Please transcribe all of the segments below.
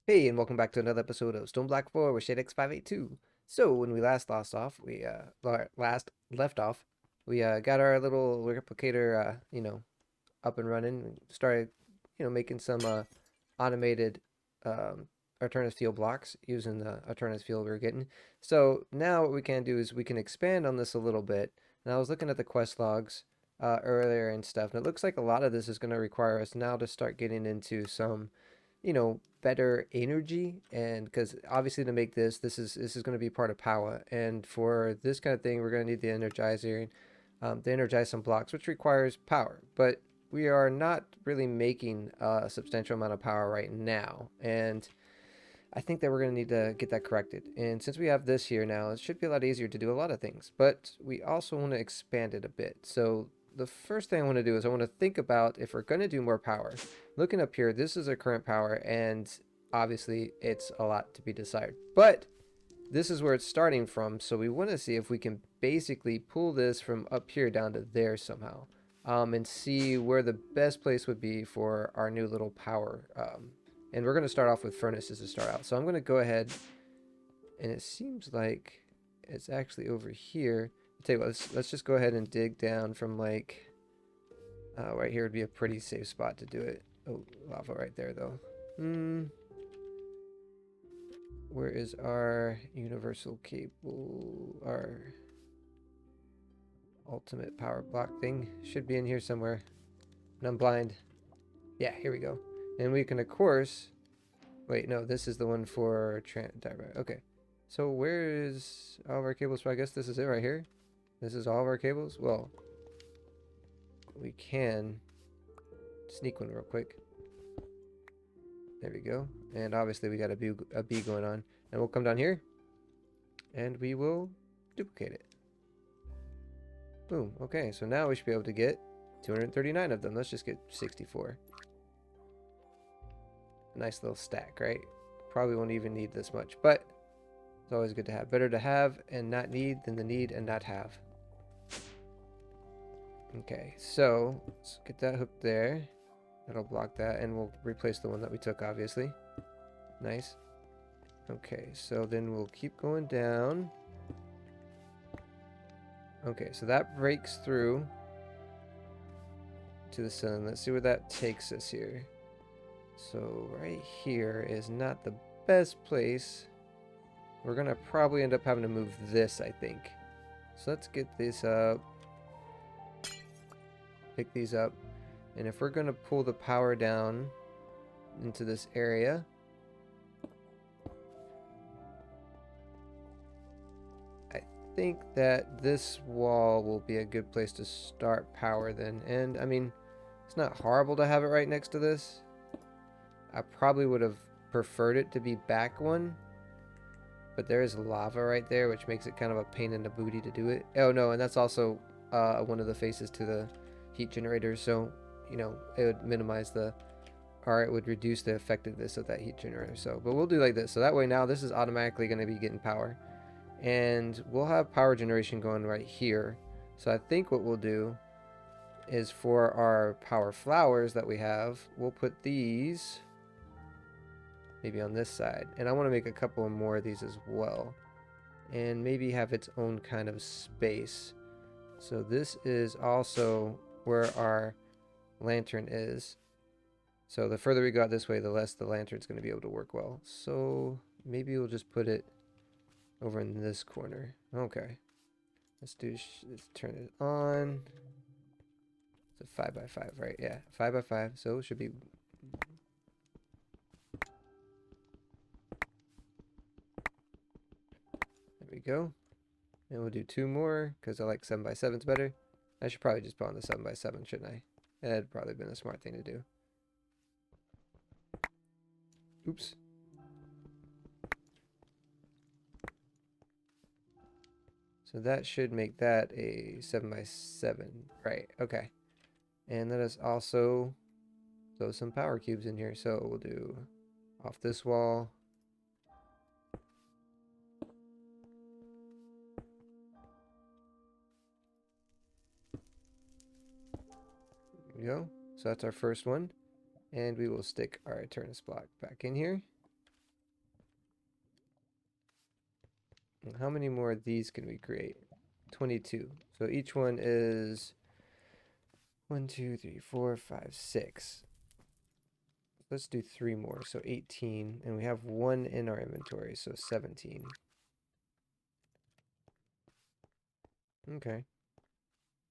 Hey, and welcome back to another episode of Stoneblock 4 with Shadex582. So, when we last lost off, last left off, we got our little replicator, up and running. And started, making some automated um, Arturnus field blocks using the Arturnus field we were getting. So now what we can do is we can expand on this a little bit. And I was looking at the quest logs earlier and stuff, and it looks like a lot of this is going to require us now to start getting into some better energy. And because obviously to make this is going to be part of power, and for this kind of thing we're going to need the energizer to energize some blocks, which requires power. But we are not really making a substantial amount of power right now, and I think that we're going to need to get that corrected. And since we have this here now, it should be a lot easier to do a lot of things. But we also want to expand it a bit. So the first thing I want to do is I want to think about if we're going to do more power. Looking up here, this is our current power, and obviously it's a lot to be desired. But this is where it's starting from, so we want to see if we can basically pull this from up here down to there somehow, and see where the best place would be for our new little power. And we're going to start off with furnaces to start out. So I'm going to go ahead, and it seems like it's actually over here. I'll tell you what, let's just go ahead and dig down from like right here would be a pretty safe spot to do it. Oh, lava right there though. Where is our universal cable? Our ultimate power block thing should be in here somewhere. And I'm blind. Yeah, here we go. And we can, of course, wait, no, this is the one for okay. So where is all of our cables? So I guess this is it right here. This is all of our cables. Well, we can sneak one real quick. There we go. And obviously we got a B going on. And we'll come down here and we will duplicate it. Boom. Okay, so now we should be able to get 239 of them. Let's just get 64. A nice little stack, right? Probably won't even need this much, but it's always good to have. Better to have and not need than to need and not have. Okay, so let's get that hooked there. That'll block that, and we'll replace the one that we took, obviously. Nice. Okay, so then we'll keep going down. Okay, so that breaks through to the sun. Let's see where that takes us here. So right here is not the best place. We're gonna probably end up having to move this, I think. So let's get this up. Pick these up. And if we're gonna pull the power down into this area, I think that this wall will be a good place to start power then. And I mean, it's not horrible to have it right next to this. I probably would have preferred it to be back one, but there is lava right there, which makes it kind of a pain in the booty to do it. Oh no, and that's also one of the faces to the heat generator, so it would minimize it would reduce the effectiveness of that heat generator. So, but we'll do like this, so that way now this is automatically going to be getting power, and we'll have power generation going right here. So I think what we'll do is for our power flowers that we have, we'll put these maybe on this side, and I want to make a couple more of these as well, and maybe have its own kind of space. So this is also where our lantern is. So the further we go out this way, the less the lantern's going to be able to work well. So maybe we'll just put it over in this corner. Okay. Let's turn it on. It's a 5x5, right? Yeah, 5x5. So it should be. There we go. And we'll do two more because I like 7x7s better. I should probably just put on the 7x7, shouldn't I? That'd probably been a smart thing to do. Oops. So that should make that a 7x7. Right, okay. And let us also throw some power cubes in here. So we'll do off this wall. There we go. So that's our first one. And we will stick our Eternus block back in here. How many more of these can we create? 22. So each one is 1, 2, 3, 4, 5, 6. Let's do 3 more. So 18. And we have 1 in our inventory. So 17. Okay.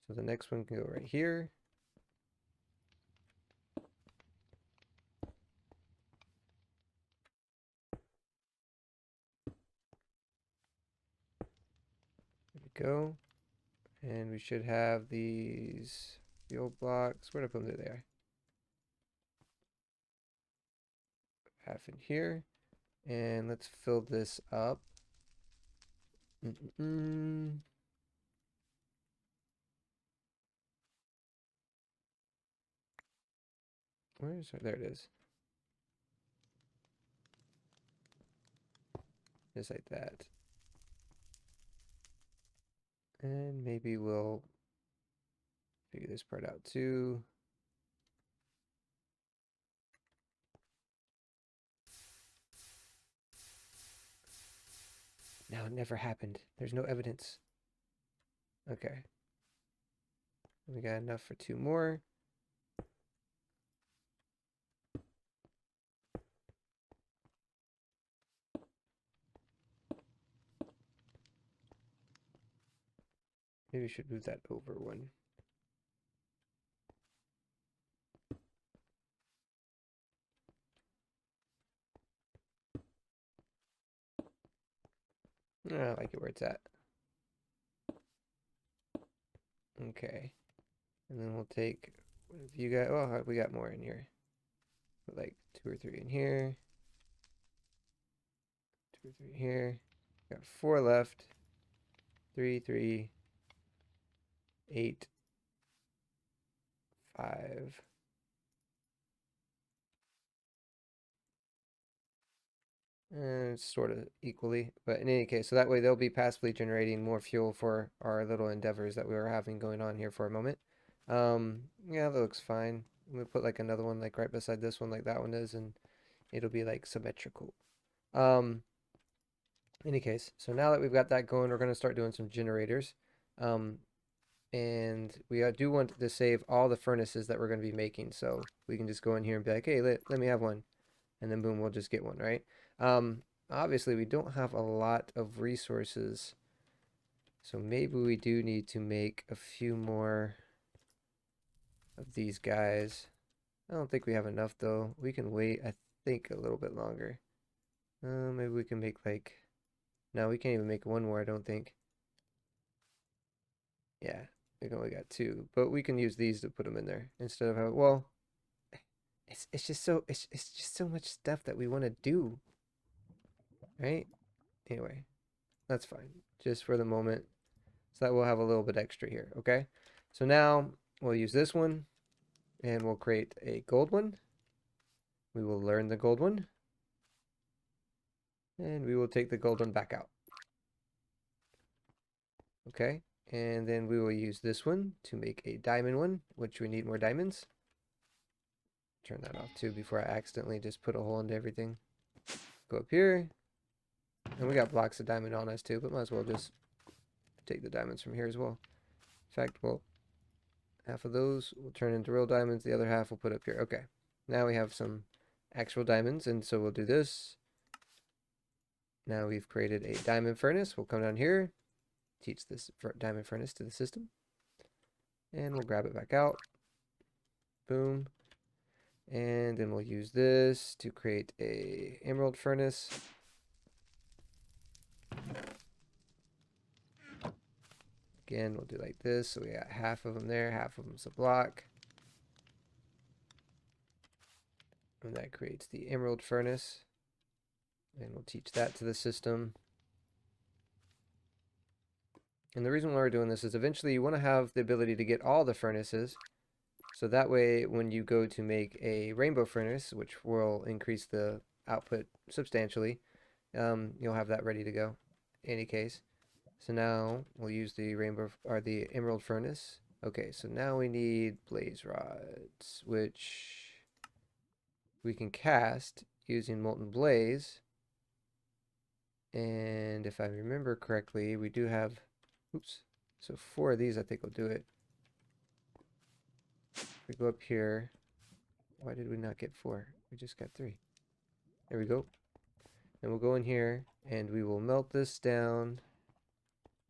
So the next one can go right here. There we go. And we should have these field blocks. Where did I put them? There they are. Half in here. And let's fill this up. Where is it? There it is. Just like that. And maybe we'll figure this part out too. No, it never happened. There's no evidence. Okay. We got enough for 2 more. Maybe we should move that over one. I like it where it's at. Okay. And then we'll take, what have you got? Oh, we got more in here. Put like 2 or 3 in here. 2 or 3 here. Got 4 left. 3, 3, 8, 5. Sort of equally, but in any case, so that way they'll be passively generating more fuel for our little endeavors that we were having going on here for a moment. Yeah, that looks fine. I'm gonna put like another one like right beside this one like that one is, and it'll be like symmetrical. Any case, so now that we've got that going, we're gonna start doing some generators. And we do want to save all the furnaces that we're gonna be making, so we can just go in here and be like, hey, let me have one, and then boom, we'll just get one, right? Obviously we don't have a lot of resources, so maybe we do need to make a few more of these guys. I don't think we have enough though. We can wait, I think, a little bit longer. Maybe we can make like, no, we can't even make one more, I don't think. Yeah, we only got 2, but we can use these to put them in there instead of having, well, it's just so, it's just so much stuff that we want to do, right? Anyway, that's fine, just for the moment, so that we'll have a little bit extra here, okay? So now we'll use this one, and we'll create a gold one. We will learn the gold one, and we will take the gold one back out. Okay, and then we will use this one to make a diamond one, which we need more diamonds. Turn that off too before I accidentally just put a hole into everything. Go up here, and we got blocks of diamond on us too, but might as well just take the diamonds from here as well. In fact, well, half of those will turn into real diamonds, the other half we'll put up here. Okay, now we have some actual diamonds, and so we'll do this. Now we've created a diamond furnace. We'll come down here, teach this diamond furnace to the system, and we'll grab it back out. Boom. And then we'll use this to create a emerald furnace. Again, we'll do like this. So we got half of them there, half of them's a block. And that creates the emerald furnace. And we'll teach that to the system. And the reason why we're doing this is eventually you want to have the ability to get all the furnaces. So that way, when you go to make a rainbow furnace, which will increase the output substantially, you'll have that ready to go in any case. So now we'll use the rainbow or the emerald furnace. Okay, so now we need blaze rods, which we can cast using molten blaze. And if I remember correctly, we do have, oops, so 4 of these I think will do it. If we go up here, why did we not get 4? We just got 3. There we go. And we'll go in here and we will melt this down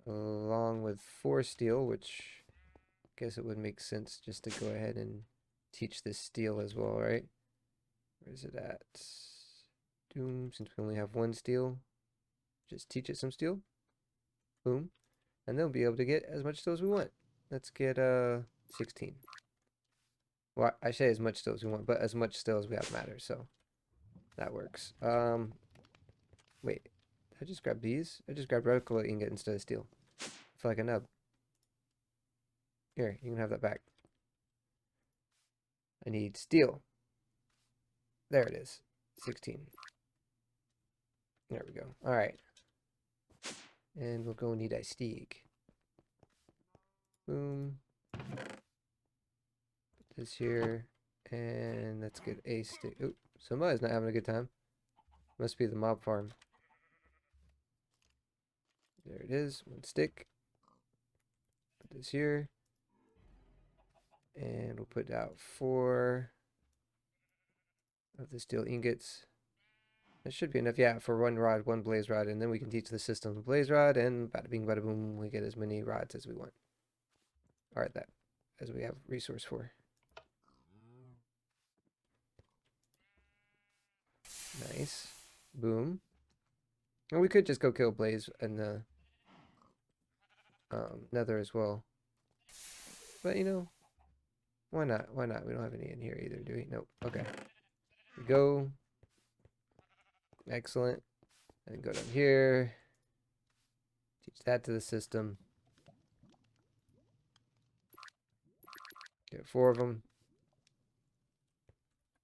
along with 4 steel, which I guess it would make sense just to go ahead and teach this steel as well, right? Where is it at? Doom, since we only have 1 steel, just teach it some steel. Boom. And they'll be able to get as much steel as we want. Let's get 16. Well, I say as much steel as we want, but as much steel as we have matters, so that works. Wait, did I just grab these? I just grabbed reticle ingot instead of steel. I feel like a nub. Here, you can have that back. I need steel. There it is. 16. There we go. Alright. And we'll go need a stick. Boom. Put this here. And let's get a stick. Oop, somebody's not having a good time. Must be the mob farm. There it is. 1 stick. Put this here. And we'll put out 4 of the steel ingots. That should be enough, yeah, for 1 rod, 1 blaze rod, and then we can teach the system of blaze rod, and bada bing, bada boom, we get as many rods as we want. Alright, that, as we have resource for. Nice. Boom. And we could just go kill Blaze in the nether as well. But, you know, why not? Why not? We don't have any in here either, do we? Nope. Okay. We go. Excellent. And go down here. Teach that to the system. Get 4 of them.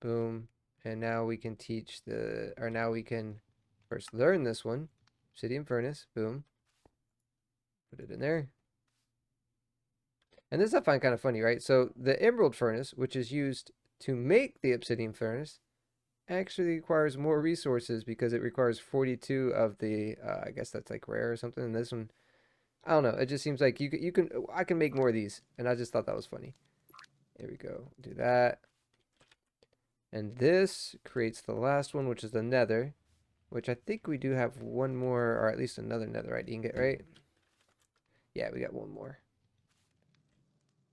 Boom. And now we can teach the, or now we can first learn this one. Obsidian furnace. Boom. Put it in there. And this I find kind of funny, right? So the emerald furnace, which is used to make the obsidian furnace, actually requires more resources because it requires 42 of the, I guess that's like rare or something. And this one, I don't know. It just seems like I can make more of these. And I just thought that was funny. Here we go. Do that. And this creates the last one, which is the nether, which I think we do have 1 more, or at least another netherite ingot, right? Yeah, we got 1 more.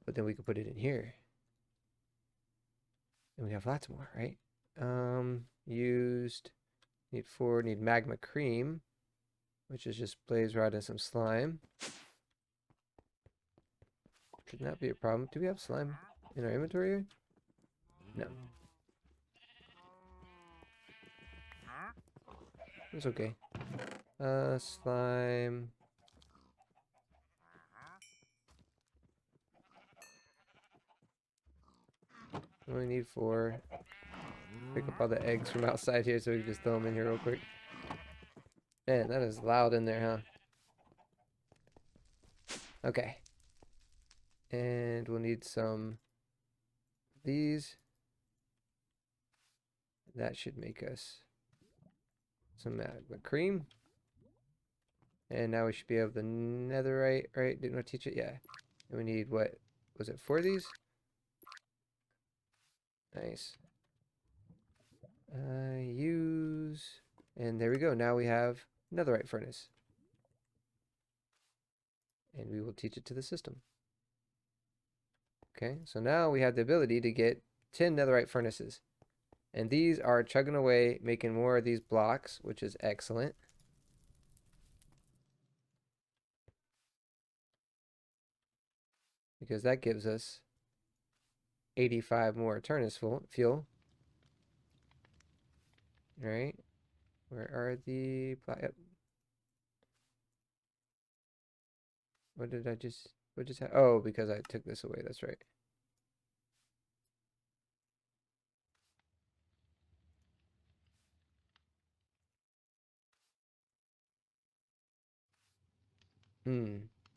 But then we could put it in here. And we have lots more, right? Used. Need 4. Need magma cream, which is just blaze rod and some slime. Should not be a problem. Do we have slime in our inventory here? No. It's okay. Slime. We only need 4. Pick up all the eggs from outside here so we can just throw them in here real quick. Man, that is loud in there, huh? Okay. And we'll need some of these. That should make us some magma cream. And now we should be able to netherite, right? Didn't I teach it? Yeah. And we need, what was it, 4 of these? Nice. Use, and there we go. Now we have netherite furnace. And we will teach it to the system. Okay, so now we have the ability to get 10 netherite furnaces. And these are chugging away, making more of these blocks, which is excellent. Because that gives us 85 more furnace fuel. Right? Where are the... Yep. What just happen? Oh, because I took this away. That's right.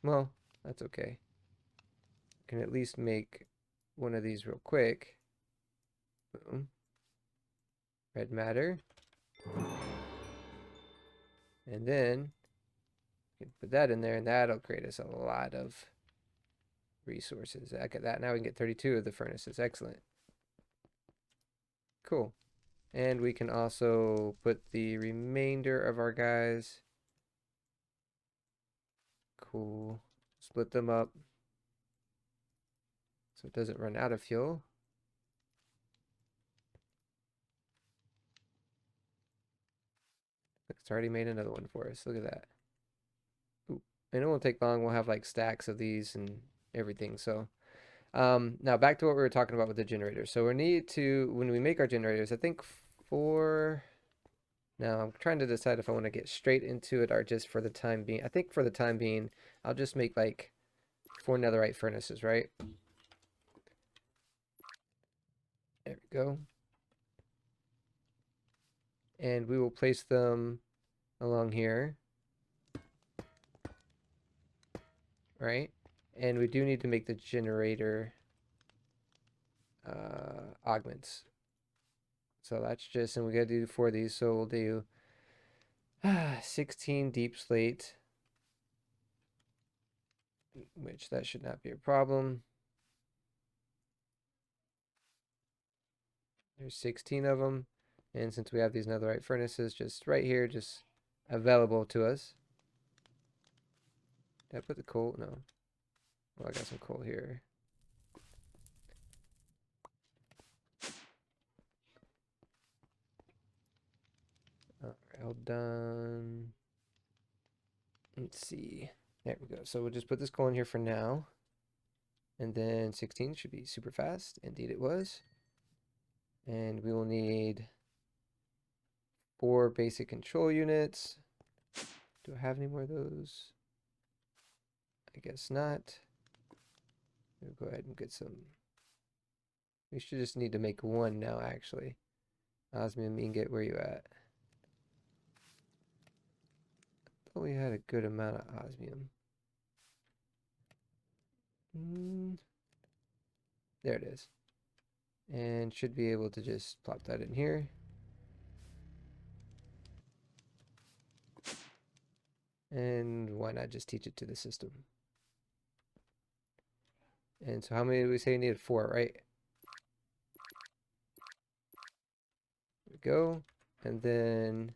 Well, that's okay. Can at least make one of these real quick. Boom. Red matter. And then we can put that in there, and that'll create us a lot of resources. I get that. Now we can get 32 of the furnaces. Excellent. Cool. And we can also put the remainder of our guys. Cool. Split them up so it doesn't run out of fuel. It's already made another one for us. Look at that. Ooh. And it won't take long. We'll have like stacks of these and everything. So now back to what we were talking about with the generators. So we need to, when we make our generators, I think now I'm trying to decide if I want to get straight into it or just for the time being. I think for the time being, I'll just make like 4 netherite furnaces, right? There we go. And we will place them along here, right? And we do need to make the generator augments. So that's just, and we got to do 4 of these. So we'll do 16 deep slate, which that should not be a problem. There's 16 of them. And since we have these netherite furnaces just right here, just available to us. Did I put the coal? No. Well, I got some coal here. Alright, all done. Let's see. There we go. So we'll just put this coal in here for now. And then 16 should be super fast. Indeed it was. And we will need 4 basic control units. Do I have any more of those? I guess not. We'll go ahead and get some. We should just need to make 1 now, actually. Osmium ingot, where you at? I thought we had a good amount of osmium. There it is. And should be able to just plop that in here. And why not just teach it to the system? And so how many did we say we needed? 4, right? There we go. And then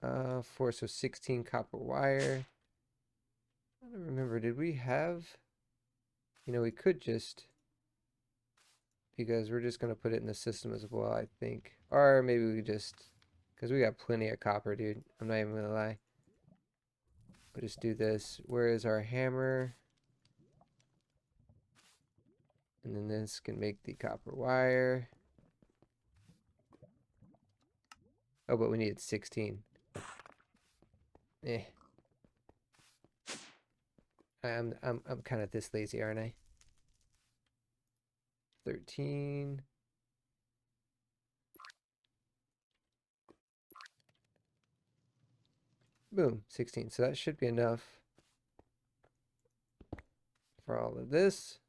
4, so 16 copper wire. I don't remember, did we have, we could just, because we're just going to put it in the system as well, I think. Or maybe we just, because we got plenty of copper, dude. I'm not even going to lie. We'll just do this. Where is our hammer? And then this can make the copper wire. Oh, but we needed 16. Eh. I'm kind of this lazy, aren't I? 13. Boom, 16. So that should be enough for all of this.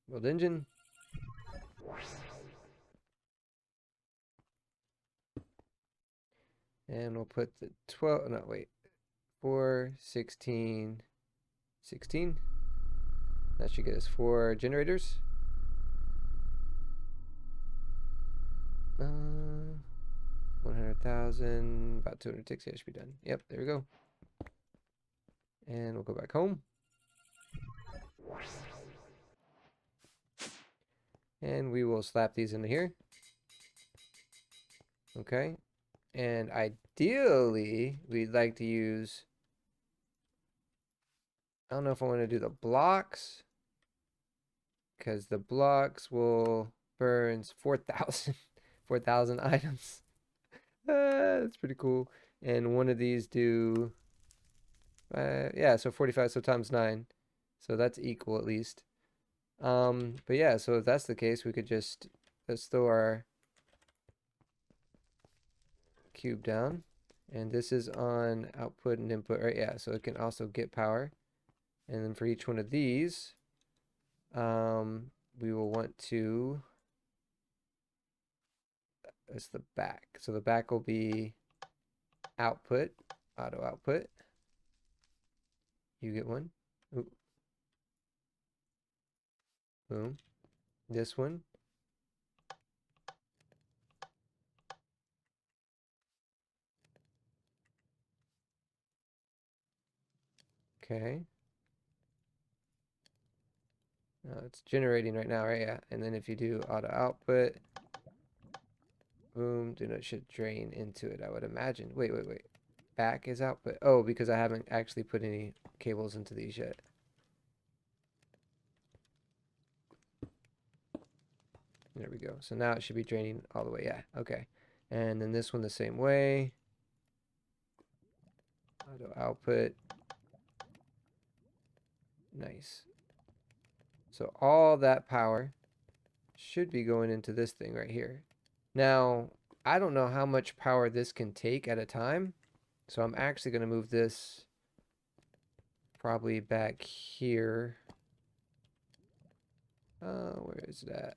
Build engine. And we'll put the 12, no, wait, 4, 16, 16. That should get us 4 generators. 100,000, about 200 ticks. Yeah, should be done. Yep, there we go. And we'll go back home. And we will slap these into here. Okay. And ideally, we'd like to use, I don't know if I want to do the blocks, because the blocks will burn 4,000 4,000 items. That's pretty cool. And one of these do, yeah, so 45, so times 9. So that's equal at least. But yeah, so if that's the case, we could just, let's throw our cube down. And this is on output and input, right? Yeah, so it can also get power. And then for each one of these, we will want to, that's the back. So the back will be output, auto output. You get one. Ooh, boom. This one. Okay. It's generating right now, right? Yeah. And then if you do auto output, boom, then it should drain into it, I would imagine. Wait, wait, wait. Back is output. Oh, because I haven't actually put any cables into these yet. There we go. So now it should be draining all the way. Yeah, okay. And then this one the same way. Auto output. Nice. So all that power should be going into this thing right here. Now, I don't know how much power this can take at a time. So I'm actually going to move this probably back here. Where is that?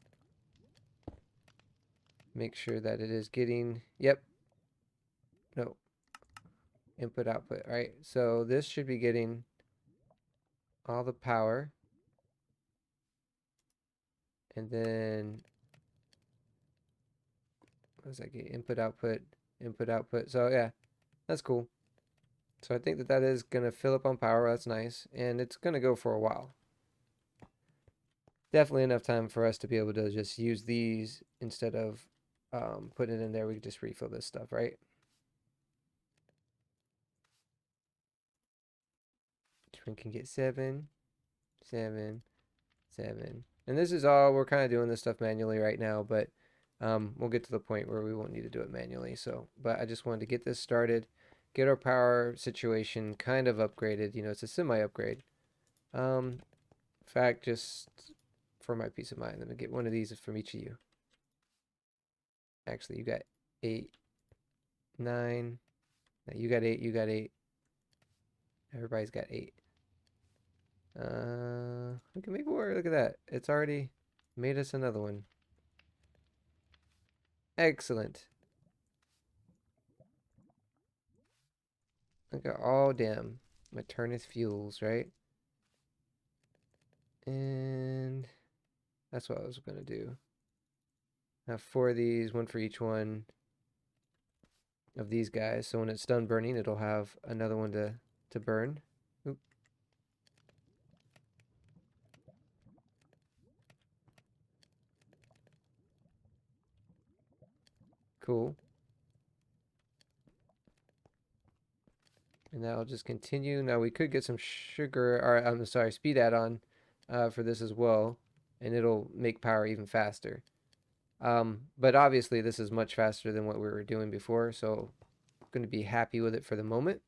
Make sure that it is getting, yep. No. Input output, right? So this should be getting all the power. And then, what does that get? Input output, input output. So yeah, that's cool. So I think that that is going to fill up on power. That's nice. And it's going to go for a while. Definitely enough time for us to be able to just use these instead of putting it in there. We can just refill this stuff, right? We can get 7, 7, 7. And this is all, we're kind of doing this stuff manually right now, but we'll get to the point where we won't need to do it manually. So, but I just wanted to get this started, get our power situation kind of upgraded. You know, it's a semi-upgrade. In fact, just for my peace of mind, let me get one of these from each of you. Actually, you got 8, 9. No, you got 8, you got 8. Everybody's got 8. We can make more. Look at that. It's already made us another one. Excellent. Look at all damn Maternus fuels, right? And that's what I was gonna do. Have 4 of these, one for each one of these guys. So when it's done burning, it'll have another one to burn. Oop. Cool. And that'll just continue. Now we could get some sugar, or I'm sorry, speed add-on for this as well, and it'll make power even faster. But obviously this is much faster than what we were doing before, so I'm going to be happy with it for the moment.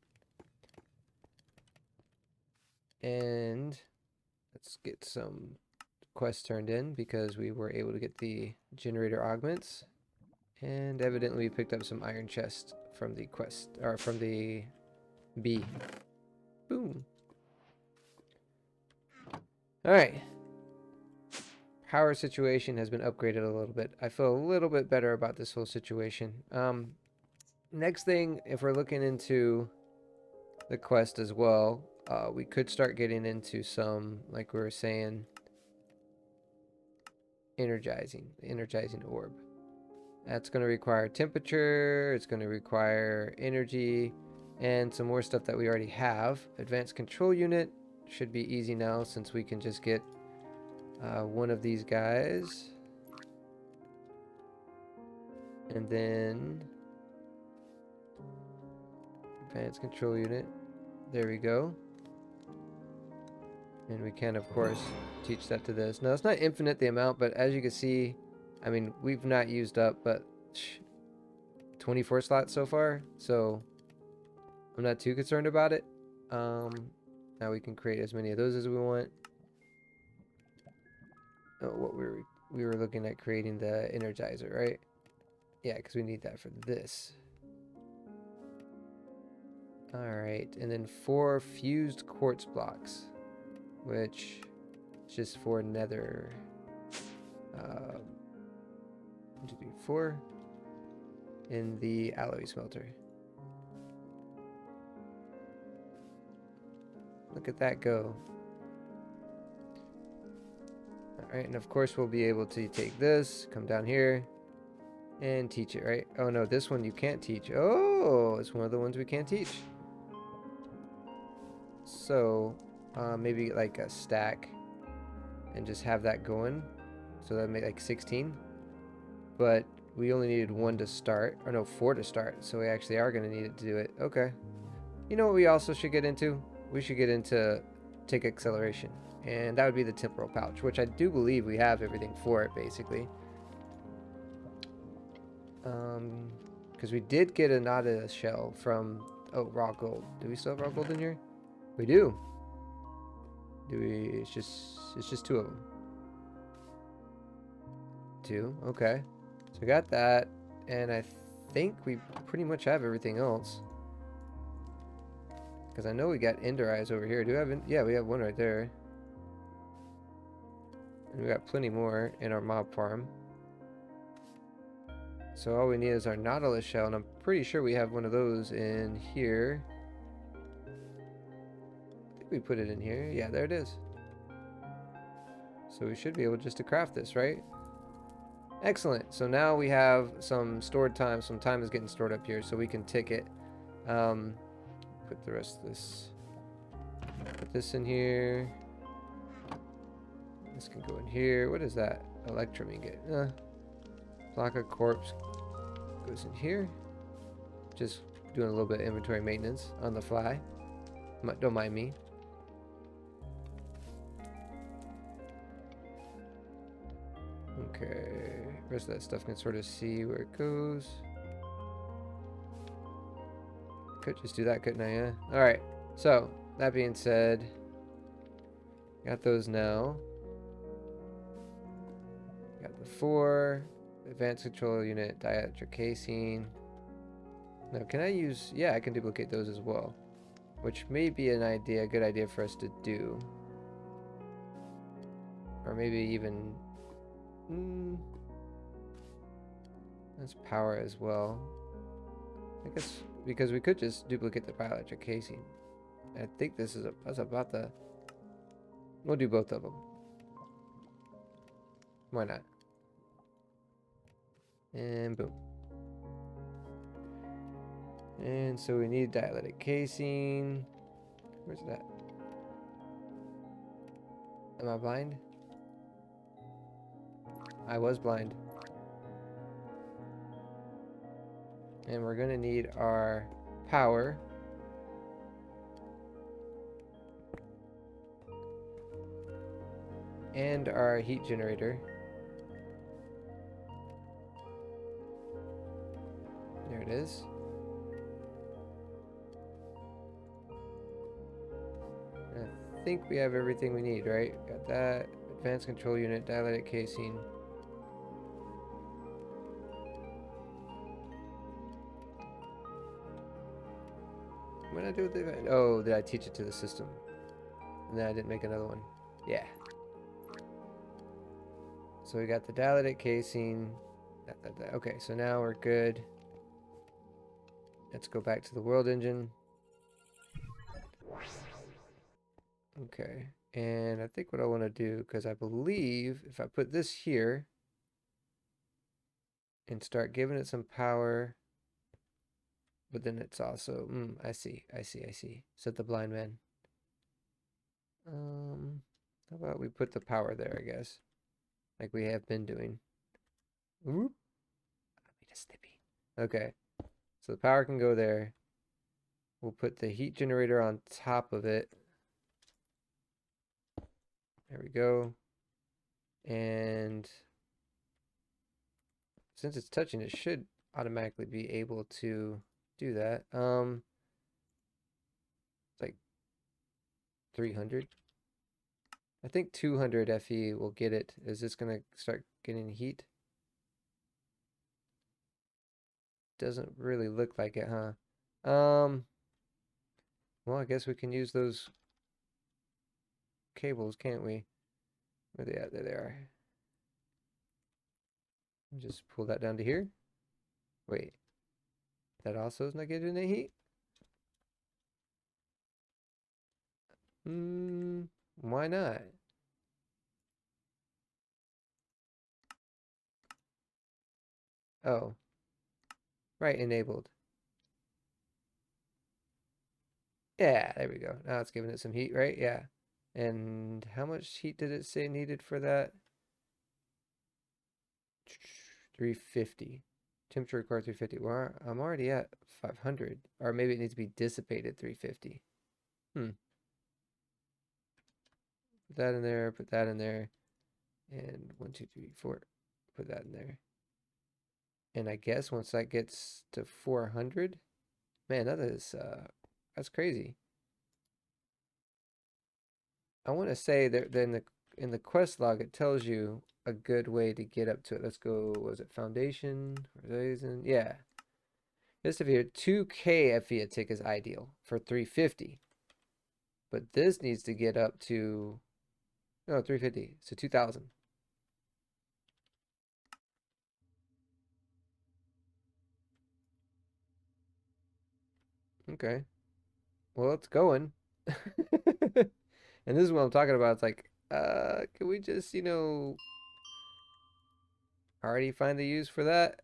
And let's get some quests turned in because we were able to get the generator augments. And evidently we picked up some iron chest from the quest, or from the bee. Boom. Alright. Power situation has been upgraded a little bit. I feel a little bit better about this whole situation. Next thing, if we're looking into the quest as well, we could start getting into some, like we were saying, the energizing orb. That's going to require temperature, it's going to require energy, and some more stuff that we already have. Advanced control unit should be easy now since we can just get one of these guys. And then advanced control unit. There we go. And we can, of course, teach that to this. Now, it's not infinite, the amount, but as you can see, I mean, we've not used up, but 24 slots so far, so I'm not too concerned about it. Now we can create as many of those as we want. Oh, what we were looking at creating the energizer, right? Yeah, because we need that for this. All right, and then 4 fused quartz blocks, which is just for nether. 1, 2, 3, 4 in the alloy smelter. Look at that go. Alright, and of course we'll be able to take this, come down here, and teach it, right? Oh no, this one you can't teach. Oh, it's one of the ones we can't teach. So, maybe like a stack and just have that going. So that'd make like 16. But we only needed 1 to start, or no, 4 to start. So we actually are going to need it to do it. Okay. You know what we also should get into? We should get into tick acceleration. And that would be the temporal pouch, which I do believe we have everything for it, basically. Because we did get a Nada shell from, oh, raw gold. Do we still have raw gold in here? We do. Do we? It's just 2 of them. 2. Okay. So we got that, and I think we pretty much have everything else. Because I know we got Ender Eyes over here. Do we have? Yeah, we have one right there. And we got plenty more in our mob farm. So all we need is our Nautilus shell, and I'm pretty sure we have one of those in here. I think we put it in here. Yeah, there it is. So we should be able just to craft this, right? Excellent. So now we have some stored time. Some time is getting stored up here, so we can tick it. Put the rest of this. Put this in here. This can go in here. What is that? Electrum ingot. Block of corpse goes in here. Just doing a little bit of inventory maintenance on the fly. Don't mind me. Okay. The rest of that stuff can sort of see where it goes. Could just do that, couldn't I? Yeah. Alright. So, that being said, got those now. Got the 4. Advanced control unit, dielectric casing. Now, can I use... Yeah, I can duplicate those as well. Which may be a good idea for us to do. Or maybe even... That's power as well. I guess because we could just duplicate the dielectric casing. I think that's about the... We'll do both of them. Why not? And boom. And so we need dielectric casing. Where's that? Am I blind? I was blind. And we're gonna need our power. And our heat generator. There it is. I think we have everything we need, right? Got that. Advanced control unit, dielectric casing. What did I do with the... Oh, did I teach it to the system? And then I didn't make another one. Yeah. So we got the dielectric casing. Okay, so now we're good. Let's go back to the world engine. Okay, and I think what I want to do, because I believe if I put this here and start giving it some power, but then it's also, I see. Said the blind man. How about we put the power there, I guess, like we have been doing. Whoop. I made a snippy. Okay, so the power can go there. We'll put the heat generator on top of it. There we go. And since it's touching, it should automatically be able to do that. Like 300. I think 200 FE will get it. Is this gonna start getting heat? Doesn't really look like it, huh? Well, I guess we can use those cables, can't we? Where are they at? There they are. Just pull that down to here. Wait. That also is not getting any heat? Why not? Oh, right, enabled. Yeah, there we go. Now it's giving it some heat, right? Yeah. And how much heat did it say needed for that? 350. Temperature required 350. Well, I'm already at 500. Or maybe it needs to be dissipated 350. Hmm. Put that in there, put that in there. And 1, 2, 3, 4. Put that in there. And I guess once that gets to 400, man, that's crazy. I want to say that in the quest log it tells you a good way to get up to it. Let's go. Was it foundation? Horizon? Yeah. This here 2K FE tick is ideal for 350, but this needs to get up to no 350. So 2,000. Okay. Well, it's going. And this is what I'm talking about. It's like, can we just, already find the use for that?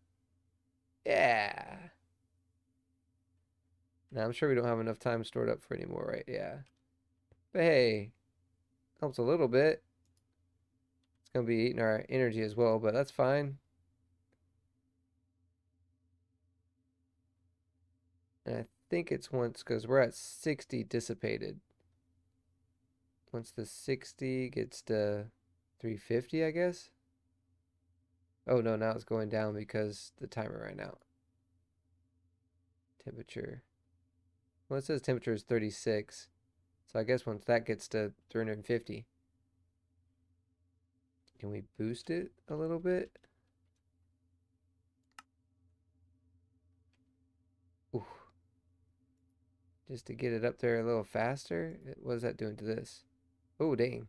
Yeah. Now I'm sure we don't have enough time stored up for anymore, right? Yeah. But hey, helps a little bit. It's gonna be eating our energy as well, but that's fine. And I think it's once because we're at 60 dissipated. Once the 60 gets to 350, I guess. Oh no, now it's going down because the timer ran out. Temperature. Well, it says temperature is 36. So I guess once that gets to 350, can we boost it a little bit? Ooh, just to get it up there a little faster. What is that doing to this? Oh, dang.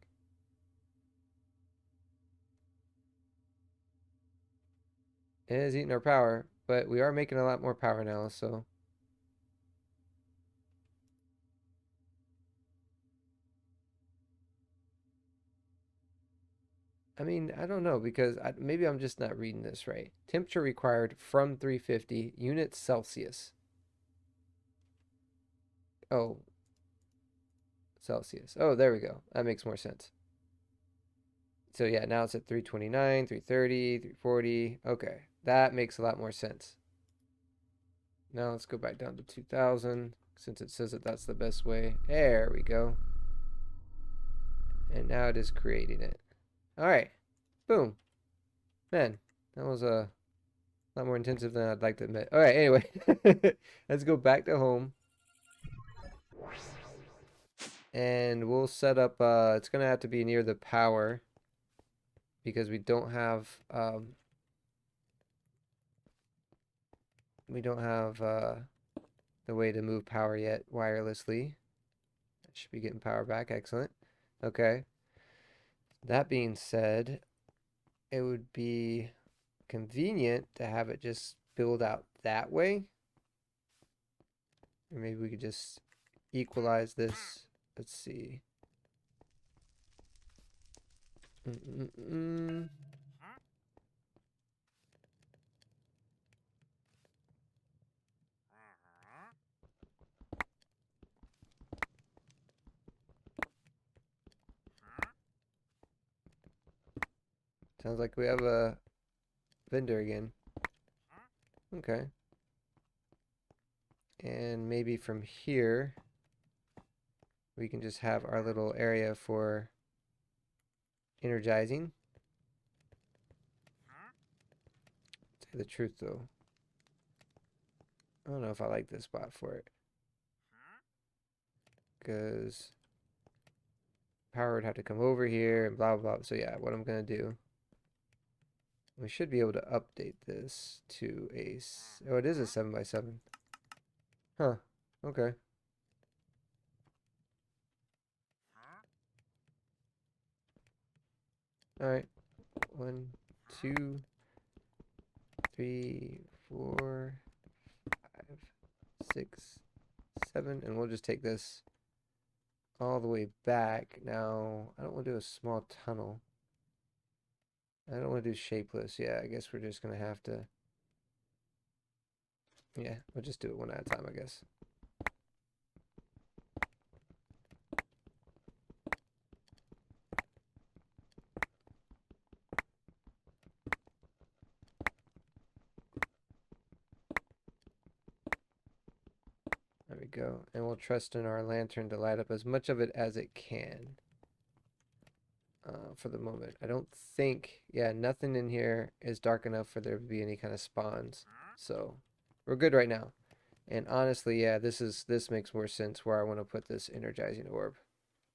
It is eating our power, but we are making a lot more power now, so. I mean, I don't know because maybe I'm just not reading this right. Temperature required from 350 units Celsius. Oh, Celsius. Oh, there we go. That makes more sense. So yeah, now it's at 329, 330, 340. Okay, that makes a lot more sense. Now let's go back down to 2000 since it says that that's the best way. There we go. And now it is creating it. All right. Boom. Man, that was a lot more intensive than I'd like to admit. All right, anyway. Let's go back to home. And we'll set up it's going to have to be near the power because we don't have the way to move power yet wirelessly. Should be getting power back. Excellent. Okay. That being said, it would be convenient to have it just build out that way. Or maybe we could just equalize this. Let's see. Sounds like we have a vendor again. Okay. And maybe from here, we can just have our little area for energizing. To tell you the truth though, I don't know if I like this spot for it. Because power would have to come over here and blah, blah, blah. So yeah, what I'm going to do, we should be able to update this to a, oh, it is a 7x7. Huh, okay. All right, 1, 2, 3, 4, 5, 6, 7, and we'll just take this all the way back. Now, I don't want to do a small tunnel. I don't want to do shapeless. Yeah, I guess we're just going to have to, yeah, we'll just do it one at a time, I guess. There we go. And we'll trust in our lantern to light up as much of it as it can for the moment. I don't think, yeah, nothing in here is dark enough for there to be any kind of spawns. So we're good right now. And honestly, yeah, this makes more sense where I want to put this energizing orb.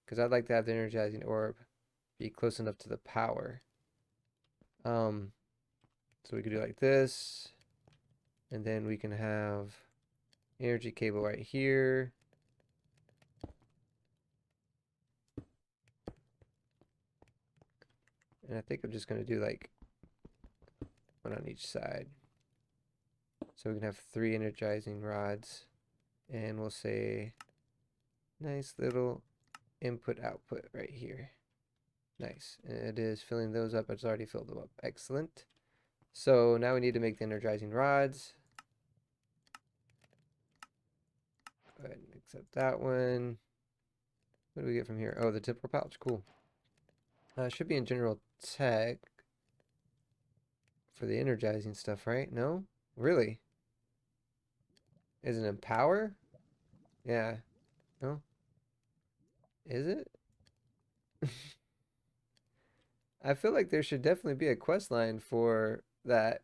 Because I'd like to have the energizing orb be close enough to the power. So we could do like this. And then we can have energy cable right here. And I think I'm just going to do like one on each side. So we can have 3 energizing rods. And we'll say nice little input output right here. Nice. And it is filling those up. It's already filled them up. Excellent. So now we need to make the energizing rods. Go ahead and accept that one. What do we get from here? Oh, the temporal pouch. Cool. Should be in general tech for the energizing stuff, right? No? Really? Is it in power? Yeah. No? Is it? I feel like there should definitely be a quest line for that.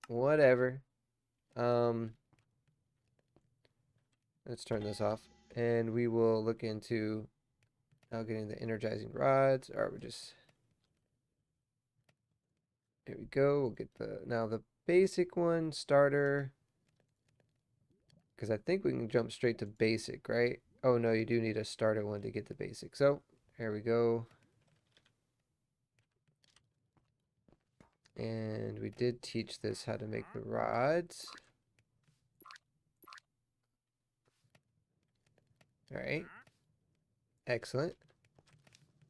Whatever. Let's turn this off. And we will look into now getting the energizing rods. Or we just... Here we go. We'll get now the basic one, starter. Because I think we can jump straight to basic, right? Oh no, you do need a starter one to get the basic. So, here we go. And we did teach this how to make the rods. Alright. Excellent.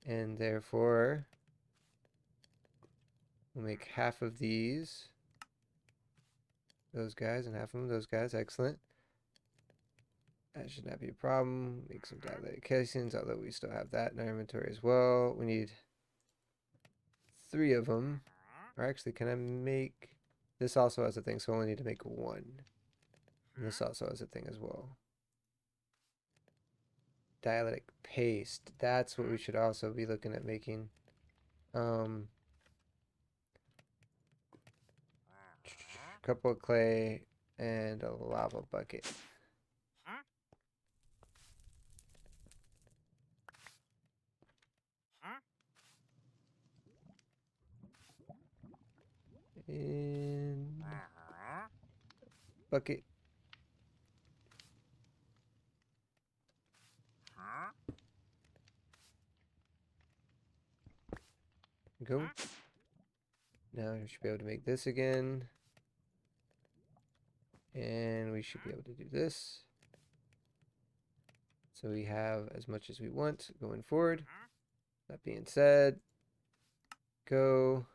And therefore, we'll make half of these. Those guys and half of them, those guys. Excellent. That should not be a problem. Make some dilated casings, although we still have that in our inventory as well. We need 3 of them. Or actually, can I make... This also has a thing, so I only need to make 1. And this also has a thing as well. Dialectic paste. That's what we should also be looking at making. Couple of clay and a lava bucket. And bucket. Go. Now we should be able to make this again. And we should be able to do this. So we have as much as we want going forward. That being said, go.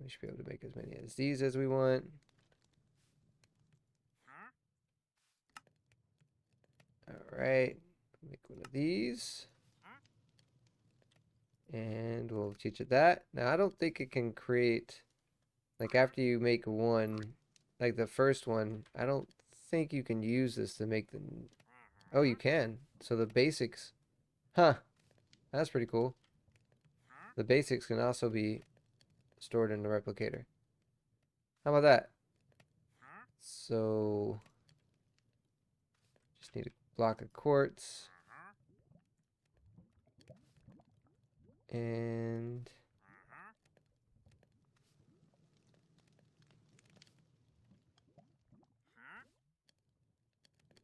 We should be able to make as many as these as we want. All right, make one of these. And we'll teach it that. Now, I don't think it can create, like after you make one, like the first one, I don't think you can use this to make the, oh, you can. So the basics, huh, that's pretty cool. The basics can also be stored in the replicator. How about that? So, just need a block of quartz. And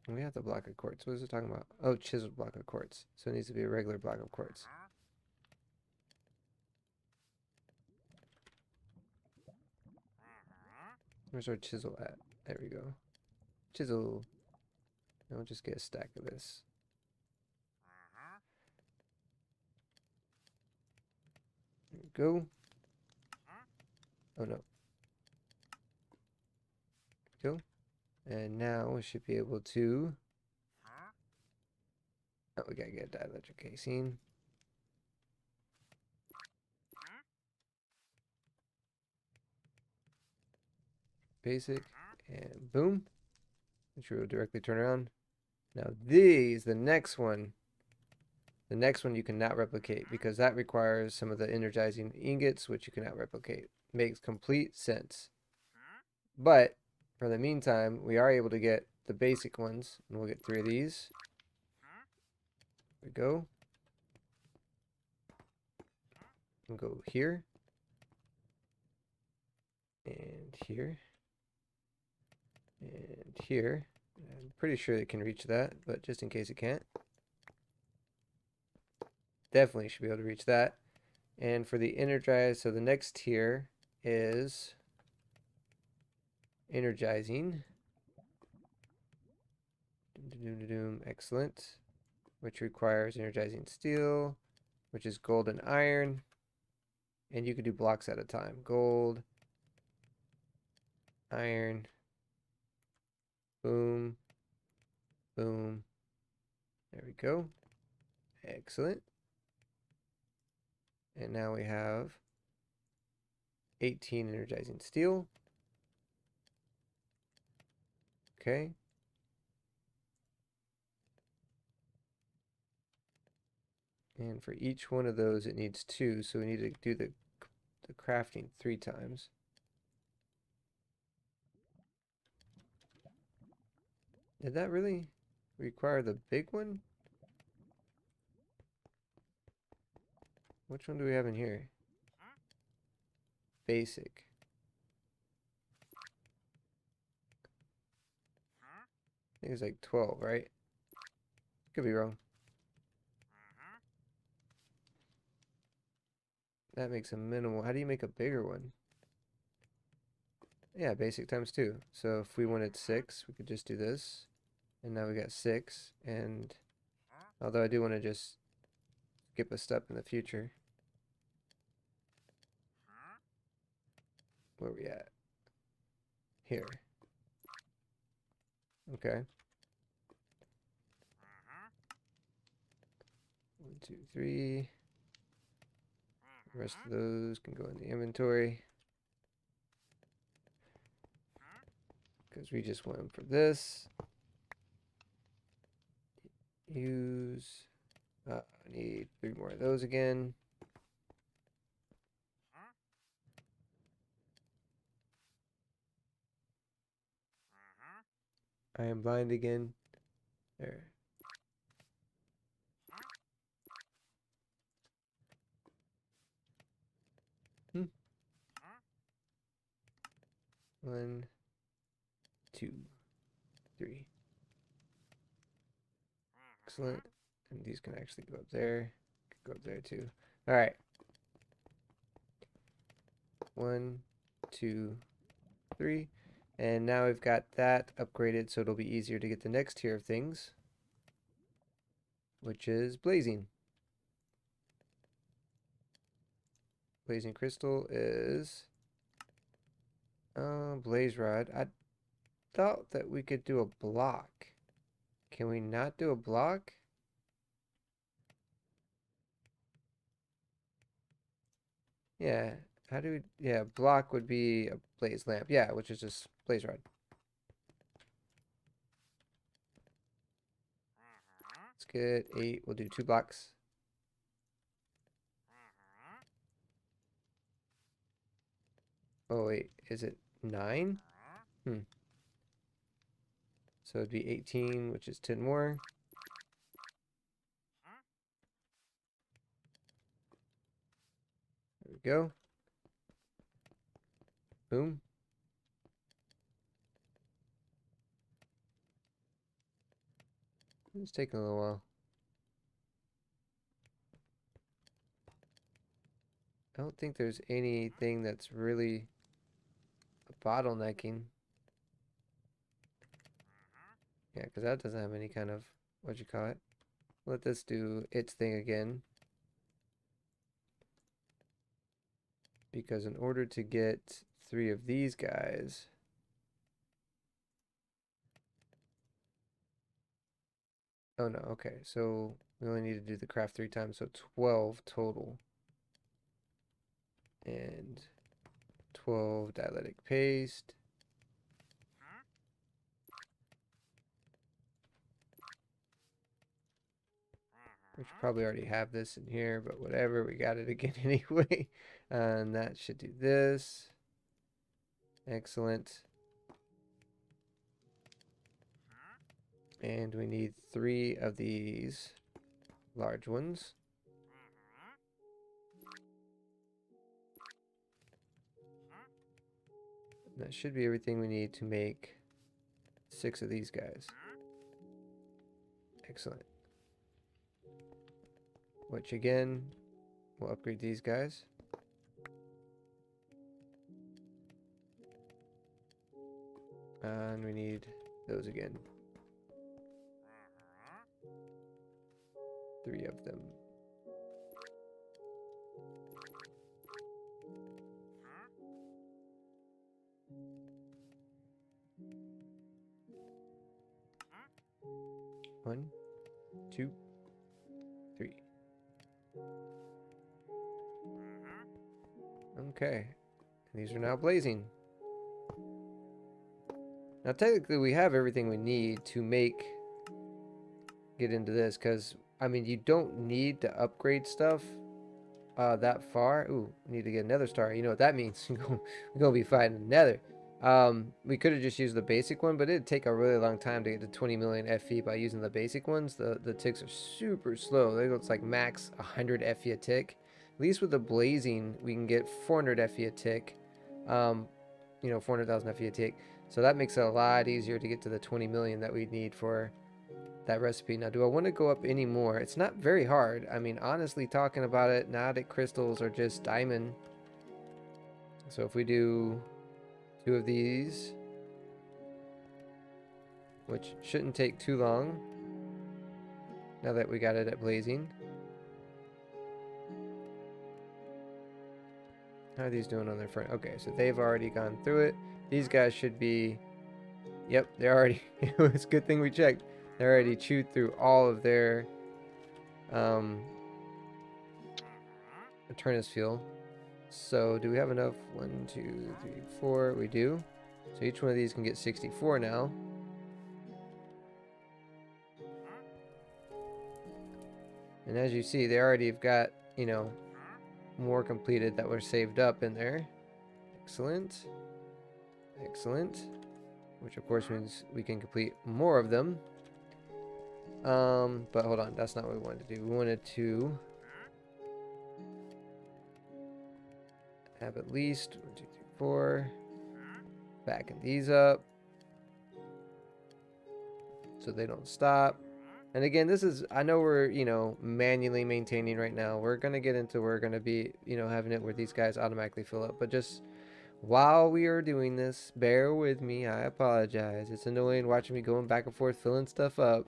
we have the block of quartz. What is it talking about? Oh, chiseled block of quartz. So it needs to be a regular block of quartz. Where's our chisel at? There we go. Chisel. And we'll just get a stack of this. There we go. Oh no. There we go. And now we should be able to... Oh, we gotta get dielectric casing. Basic. And boom. Which will directly turn around. Now these, the next one you cannot replicate because that requires some of the energizing ingots, which you cannot replicate. Makes complete sense. But for the meantime, we are able to get the basic ones, and we'll get 3 of these. There we go. We'll go here. And here. And here. I'm pretty sure it can reach that, but just in case it can't. Definitely should be able to reach that. And for the energize, so the next tier is energizing. Excellent. Which requires energizing steel, which is gold and iron. And you can do blocks at a time. Gold, iron, boom, boom. There we go. Excellent. And now we have 18 energizing steel. Okay. And for each one of those, it needs 2. So we need to do the crafting 3 times. Did that really require the big one? Which one do we have in here? Basic. I think it's like 12, right? Could be wrong. That makes a minimal. How do you make a bigger one? Yeah, basic times 2. So if we wanted 6, we could just do this. And now we got 6. And although I do want to just skip a step in the future. Where are we at? Here. Okay. 1, 2, 3. The rest of those can go in the inventory. Because we just want them for this. Use. I need 3 more of those again. I am blind again. There. Hmm. 1, 2, 3. Excellent. And these can actually go up there. Go up there too. All right. 1, 2, 3. And now we've got that upgraded so it'll be easier to get the next tier of things, which is blazing. Blazing crystal is blaze rod. I thought that we could do a block. Can we not do a block? Yeah. How do we... Yeah, block would be a blaze lamp. Yeah, which is just blaze rod. Let's get 8. We'll do 2 blocks. Oh, wait. Is it 9? So it'd be 18, which is 10 more. There we go. Boom. It's taking a little while. I don't think there's anything that's really bottlenecking. Yeah, because that doesn't have any kind of, what you call it. Let this do its thing again. Because in order to get 3 of these guys, oh no, okay, so we only need to do the craft 3 times, so 12 total. And 12 dialectic paste. We should probably already have this in here, but whatever, we got it again anyway. And that should do this. Excellent. And we need 3 of these large ones. And that should be everything we need to make 6 of these guys. Excellent. Which again, we'll upgrade these guys. And we need those again. 3 of them. One, 2, 3. Okay. And these are now blazing. Now technically we have everything we need to get into this, because I mean you don't need to upgrade stuff that far. Ooh, we need to get another star. You know what that means. We're gonna be fighting another. We could have just used the basic one, but it'd take a really long time to get to 20 million FE by using the basic ones. The ticks are super slow. It's like max 100 FE a tick. At least with the blazing, we can get 400 FE a tick. 400,000 FE a tick. So that makes it a lot easier to get to the 20 million that we need for that recipe. Now, do I want to go up any more? It's not very hard. I mean, honestly, talking about it, Nodic crystals are just diamond. So if we do 2 of these, which shouldn't take too long, now that we got it at blazing. How are these doing on their front? Okay, so they've already gone through it. These guys should be, yep, they're already, it's a good thing we checked. They already chewed through all of their Eternus fuel. So do we have enough? 1, 2, 3, 4. We do. So each one of these can get 64 now. And as you see, they already have got, more completed that were saved up in there. Excellent. Excellent. Which of course means we can complete more of them. But hold on, that's not what we wanted to do. We wanted to have at least 1, 2, 3, 4. Backing these up so they don't stop. And again, this is, I know we're, manually maintaining right now. We're going to get into, we're going to be, having it where these guys automatically fill up. But just while we are doing this, bear with me. I apologize. It's annoying watching me going back and forth filling stuff up.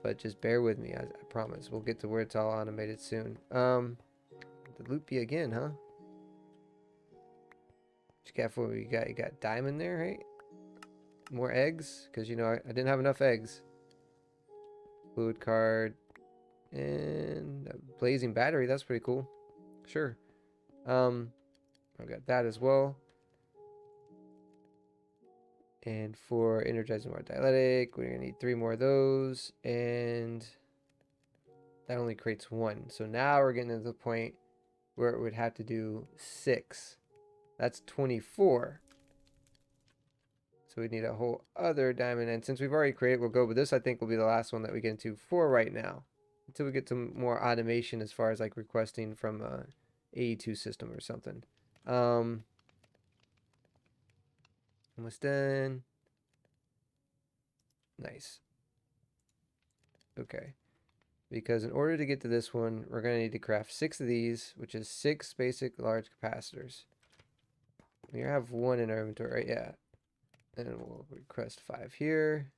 But just bear with me. I promise. We'll get to where it's all automated soon. The loopy again, huh? What you got for me? You got diamond there, right? More eggs? Because, I didn't have enough eggs. Fluid card. And a blazing battery. That's pretty cool. Sure. I've got that as well. And for energizing more dialectic, we're going to need 3 more of those. And that only creates 1. So now we're getting to the point where it would have to do 6. That's 24. So we need a whole other diamond. And since we've already created, we'll go with this. I think will be the last one that we get into for right now. Until we get to more automation as far as like requesting from a AE2 system or something. Almost done. Nice. Okay. Because in order to get to this one, we're going to need to craft 6 of these, which is 6 basic large capacitors. We have 1 in our inventory, right? Yeah. And we'll request 5 here.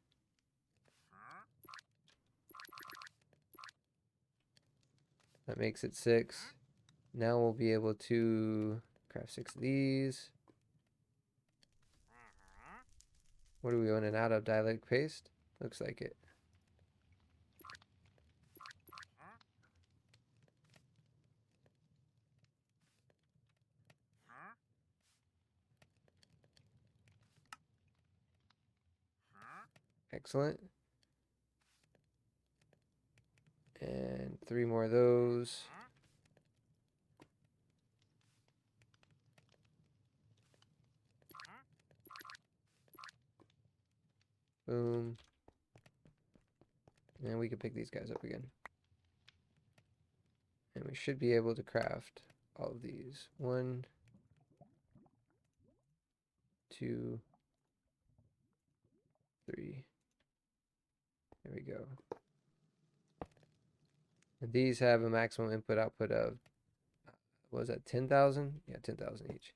That makes it 6. Now we'll be able to craft 6 of these. What are we running out of? Dielectric paste? Looks like it. Excellent. And 3 more of those. Boom. And we can pick these guys up again. And we should be able to craft all of these. 1, 2, 3. There we go. And these have a maximum input output of, what was that, 10,000? Yeah, 10,000 each.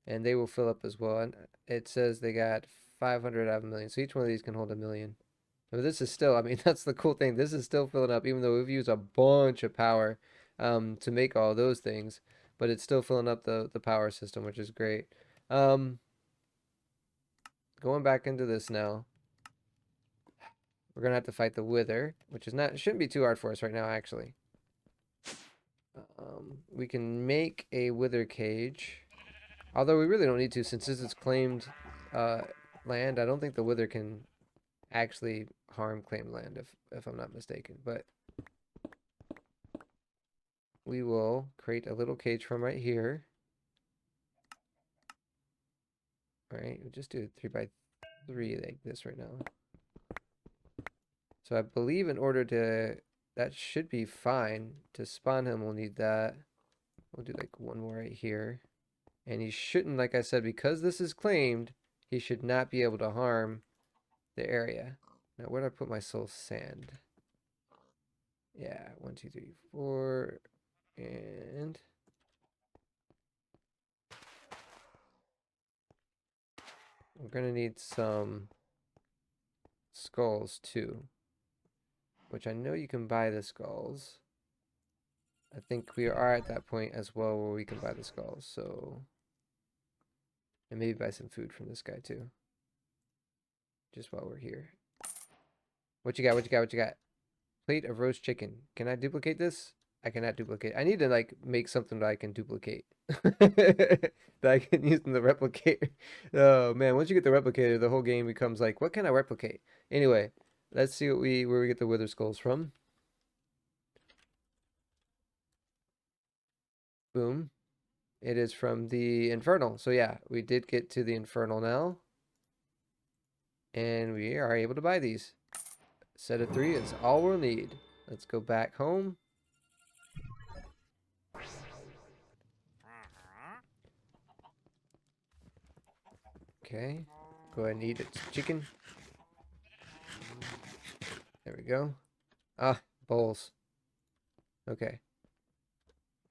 And they will fill up as well. And it says they got 500 out of a million. So each one of these can hold 1,000,000. But this is still, I mean, that's the cool thing. This is still filling up, even though we've used a bunch of power to make all those things. But it's still filling up the power system, which is great. Going back into this now. We're going to have to fight the Wither, which is not, shouldn't be too hard for us right now, actually. We can make a Wither cage. Although we really don't need to, since this is claimed land. I don't think the Wither can actually harm claimed land, if I'm not mistaken. But we will create a little cage from right here. Alright, we'll just do 3 by 3 like this right now. So I believe in order to, that should be fine. To spawn him, we'll need that. We'll do like 1 more right here. And he shouldn't, like I said, because this is claimed, he should not be able to harm the area. Now, where did I put my soul sand? Yeah, 1, 2, 3, 4. And we're going to need some skulls too. Which I know you can buy the skulls. I think we are at that point as well where we can buy the skulls. So, and maybe buy some food from this guy too. Just while we're here. What you got? What you got? What you got? Plate of roast chicken. Can I duplicate this? I cannot duplicate. I need to like make something that I can duplicate. That I can use in the replicator. Oh man, once you get the replicator, the whole game becomes like, what can I replicate? Anyway, let's see where we get the wither skulls from. Boom. It is from the Infernal. So yeah, we did get to the Infernal now. And we are able to buy these. Set of 3 is all we'll need. Let's go back home. Okay. Go ahead and eat its chicken. There we go. Ah, bowls. Okay.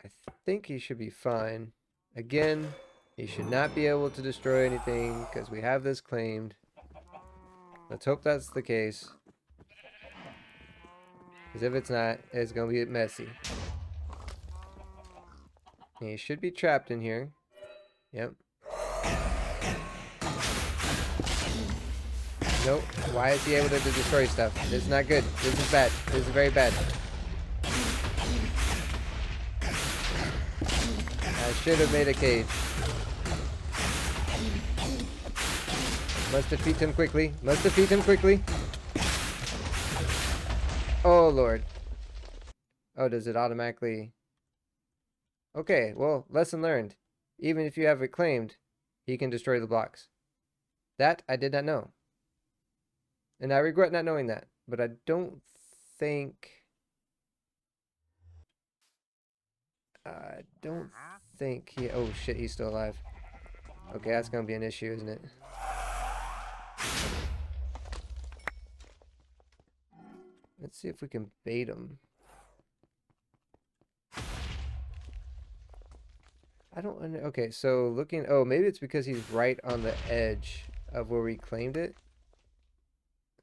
I think he should be fine. Again, he should not be able to destroy anything because we have this claimed. Let's hope that's the case. Because if it's not, it's going to be messy. And he should be trapped in here. Yep. Nope. Why is he able to destroy stuff? This is not good. This is bad. This is very bad. I should have made a cage. Must defeat him quickly. Must defeat him quickly. Oh, Lord. Oh, does it automatically... Okay, well, lesson learned. Even if you have it claimed, he can destroy the blocks. That I did not know. And I regret not knowing that. But I don't think... I don't think he... Oh, shit, he's still alive. Okay, that's going to be an issue, isn't it? Let's see if we can bait him. I don't... Okay, so looking... Oh, maybe it's because he's right on the edge of where we claimed it.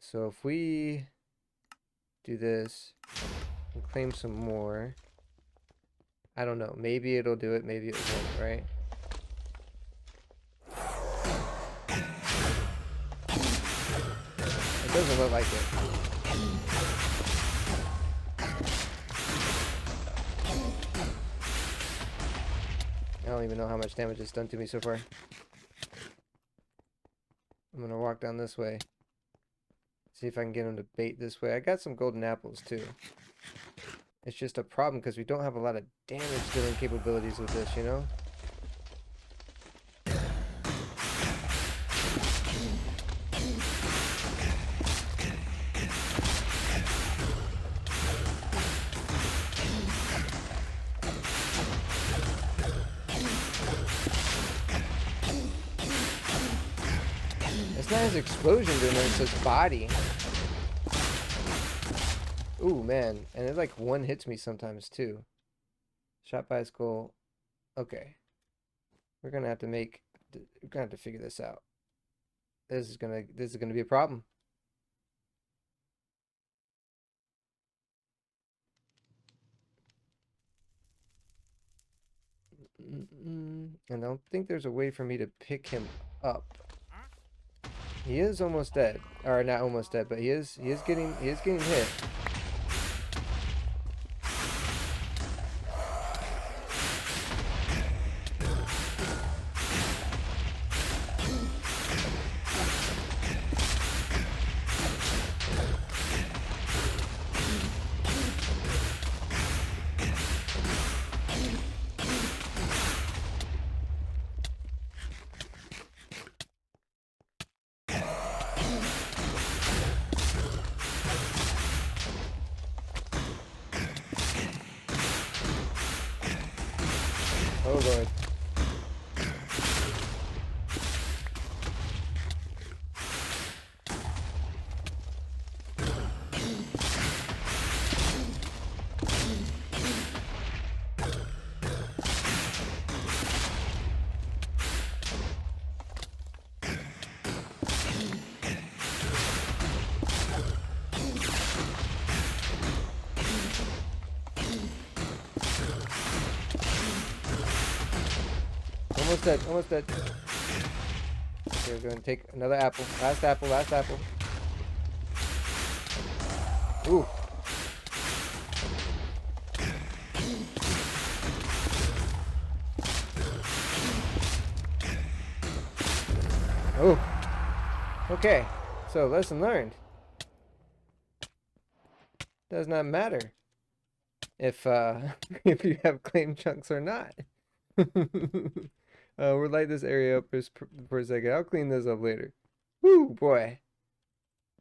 So if we do this and claim some more... I don't know. Maybe it'll do it. Maybe it won't, right? It doesn't look like it. I don't even know how much damage it's done to me so far. I'm gonna walk down this way. See if I can get him to bait this way. I got some golden apples too. It's just a problem because we don't have a lot of damage dealing capabilities with this, you know? It's not his explosion doing it, it's his body. Ooh, man. And it like one hits me sometimes too. Shot by a skull. Okay. We're gonna have to figure this out. This is gonna be a problem. And I don't think there's a way for me to pick him up. He is almost dead. Or not almost dead, but he is getting hit. Oh Lord. Almost dead, almost dead. Okay, we're gonna take another apple. Last apple, last apple. Ooh. Oh. Okay, so lesson learned. Does not matter if if you have claim chunks or not. We'll light this area up for a second. I'll clean this up later. Woo, boy.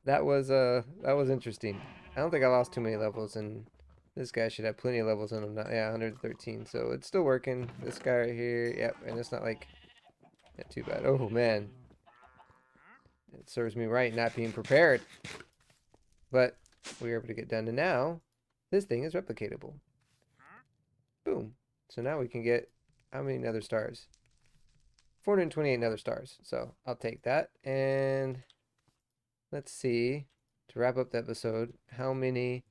That was interesting. I don't think I lost too many levels, and this guy should have plenty of levels in him now. Yeah, 113. So it's still working. This guy right here, yep, and it's not like too bad. Oh man. It serves me right not being prepared. But we were able to get done, and now this thing is replicatable. Boom. So now we can get how many nether stars? 428 nether stars. So I'll take that. And let's see, to wrap up the episode, how many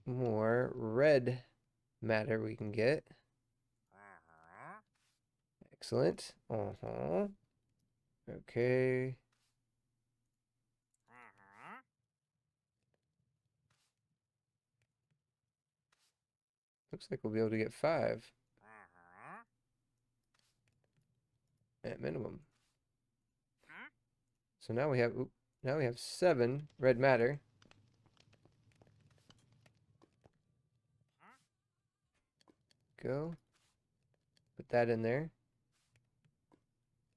more red matter we can get. Excellent. Okay. Looks like we'll be able to get 5 at minimum. So now we have 7 red matter. Go. Put that in there.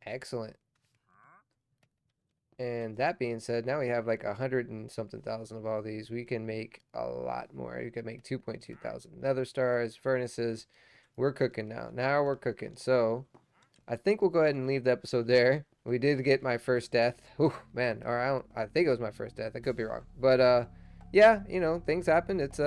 Excellent. And that being said, now we have like 100 and something thousand of all these. We can make a lot more. You can make 2.2 thousand nether stars, furnaces. We're cooking now. Now we're cooking. So I think we'll go ahead and leave the episode there. We did get my first death. Whew, man. Or I think it was my first death. I could be wrong. But yeah, you know, things happen. It's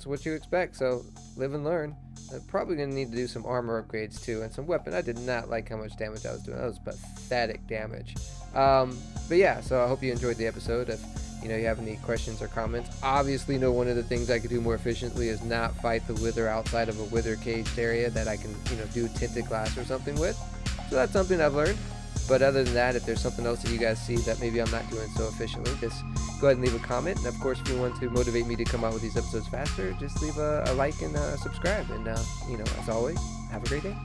what you expect. So live and learn. I'm probably gonna need to do some armor upgrades too, and some weapon. I did not like how much damage I was doing. That was pathetic damage. But yeah, so I hope you enjoyed the episode. If you have any questions or comments. Obviously, one of the things I could do more efficiently is not fight the wither outside of a wither caged area that I can, do tinted glass or something with. So that's something I've learned. But other than that, if there's something else that you guys see that maybe I'm not doing so efficiently, just go ahead and leave a comment. And of course, if you want to motivate me to come out with these episodes faster, just leave a like and subscribe. And, as always, have a great day.